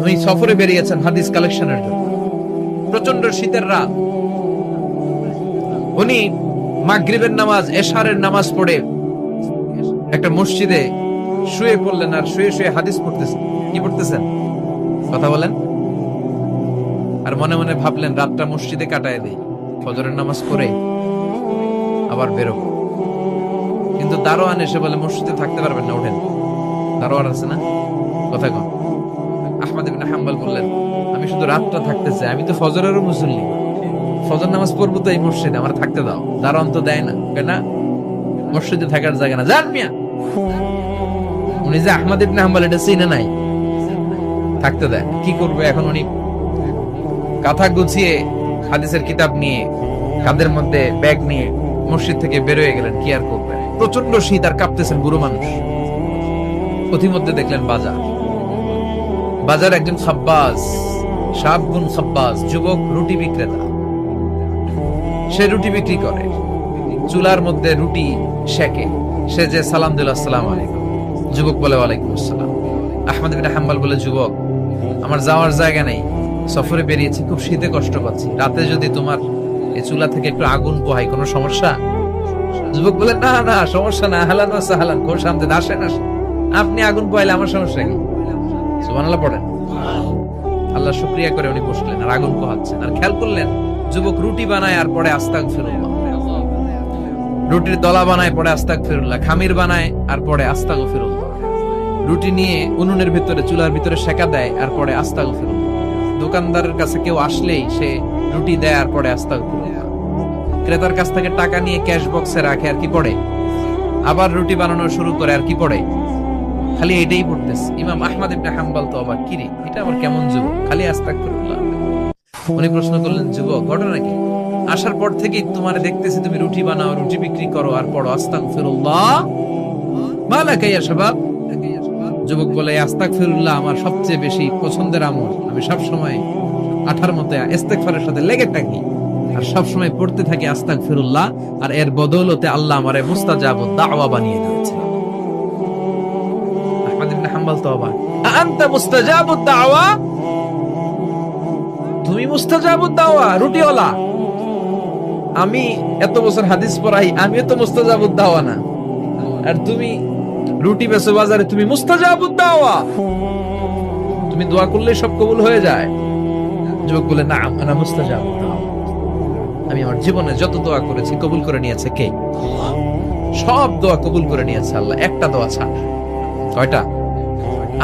উনি সফরে বেরিয়েছেন হাদিস কালেকশনের জন্য। প্রচন্ড শীতের রাত। উনি মাগরিবের নামাজ, এশারের নামাজ পড়ে একটা মসজিদে শুয়ে পড়লেন, আর শুয়ে শুয়ে হাদিস পড়তেছেন। কি পড়তেছেন? কথা বলেন। আর মনে মনে ভাবলেন রাতটা মসজিদে কাটায় দেই, ফজরের নামাজ পড়ে আবার বেরোবো। কিন্তু দারোয়ান এসে বলে মসজিদে থাকতে পারবেন না, ওঠেন। দারোয়ান আছে না, কথা কন। আহমদ ইবনে হাম্বল বললেন, আমি শুধু রাতটা থাকতে চাই, আমি তো ফজরেরও মুসল্লি, ফজর নামাজ পড়বো তো এই মসজিদে, আমার থাকতে দাও। দারোয়ান তো দেয় না, কেন? মসজিদে থাকার জায়গা না, জান মিয়া। উনি যে আহমদ ইবনে হাম্বল এটা চিনে নাই, থাকতে দেয়। কি করবে এখন? উনি কাঁথা গুছিয়ে হাদিসের কিতাব নিয়ে কাঁধের মধ্যে ব্যাগ নিয়ে মসজিদ থেকে বের হয়ে গেলেন। কি আর করবে, প্রচন্ড শীত, আর কাঁপতেছেন বুড়ো মানুষ। পথিমধ্যে দেখলেন বাজার। বাজার একজন খাব্বাজ, শাবগুন খাব্বাজ, যুবক রুটি বিক্রেতা। সে রুটি বিক্রি করে, চুলার মধ্যে রুটি সেকে। সে যে সালাম দিল, আসসালামু আলাইকুম। যুবক বলে, ওয়ালাইকুম আসসালাম। আহমদ ইবনে হাম্বল বলে, যুবক, আমার যাওয়ার জায়গা নেই, সফরে বেরিয়েছি, খুব শীতে কষ্ট পাচ্ছি, রাতে যদি তোমার এই চুলা থেকে একটু আগুন পোহাই, কোনো সমস্যা? যুবক বলে, না না, সমস্যা না, হালান ওয়া সাহালান, কোন সামনে আসেন আসেন, আপনি আগুন পোহাইলে আমার সমস্যা কি? সুবহানাল্লাহ পড়েন। আল্লাহ শুকরিয়া করে উনি বসলেন আর আগুন পোহাচ্ছেন। আর খেয়াল করলেন যুবক রুটি বানায় আর পরে আস্তাগফিরুল্লাহ, রুটির দলা বানায় পরে আস্তাগফিরুল্লাহ, খামির বানায় আর পরে আস্তাগফিরুল্লাহ, রুটি নিয়ে উনুনের ভিতরে চুলার ভিতরে সেকা দেয় আর পরে আস্তাগফিরুল্লাহ, দোকানদারের কাছে কেউ আসলেই সে রুটি দেয় আর পরে আস্তাগফিরুল্লাহ, ক্রেতার কাছ থেকে টাকা নিয়ে ক্যাশ বক্সে রাখে আর কি পড়ে, আবার রুটি বানানো শুরু করে আর কি পড়ে, খালি এটাই পড়তেছে। ইমাম আহমদ ইবনে হাম্বল তো অবাক, কিরে এটা আবার কেমন যুবক, খালি আস্তাগফিরুল্লাহ। উনি প্রশ্ন করলেন, যুবক ঘটনা কি? আসার পর থেকেই তোমার দেখতেছি তুমি রুটি বানাও, রুটি বিক্রি করো আর পড়ো আস্তাগফিরুল্লাহ, মালাকা ইয়া শাবাব। যুবক বলে, আস্তাগফিরুল্লাহ আমার সবচেয়ে বেশি পছন্দের আমল, আমি সব সময় আঠার মতো ইস্তেগফারের সাথে লেগে থাকি আর সব সময় পড়তে থাকি আস্তাগফিরুল্লাহ, আর এর বদৌলতে আল্লাহ আমারে মুস্তাজাবুদ দাওয়া বানিয়ে দিয়েছে। আহমদ ইবনে হাম্বল তো অবাক, আনতা মুস্তাজাবুদ দাওয়া? তুমি মুস্তাজাবুদ দাওয়া, রুটিওয়ালা? আমি এত বছর হাদিস পড়াই, আমিও তো মুস্তাজাবুদ দাওয়া না, আর তুমি রুটি বেচো বাজারে, তুমি মুস্তাজাবুদ দাওয়া? তুমি দোয়া করলে সব কবুল হয়ে যায়? যুবক বলে, না, আনা মুস্তাজাবুদ দাওয়া, আমি আমার জীবনে যত দোয়া করেছি কবুল করে নিয়েছে কে? সব দোয়া কবুল করে নিয়েছে আল্লাহ, একটা দোয়া ছাড়া। কয়টা?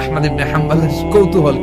আহমদ ইবনে হাম্বলের কৌতূহল।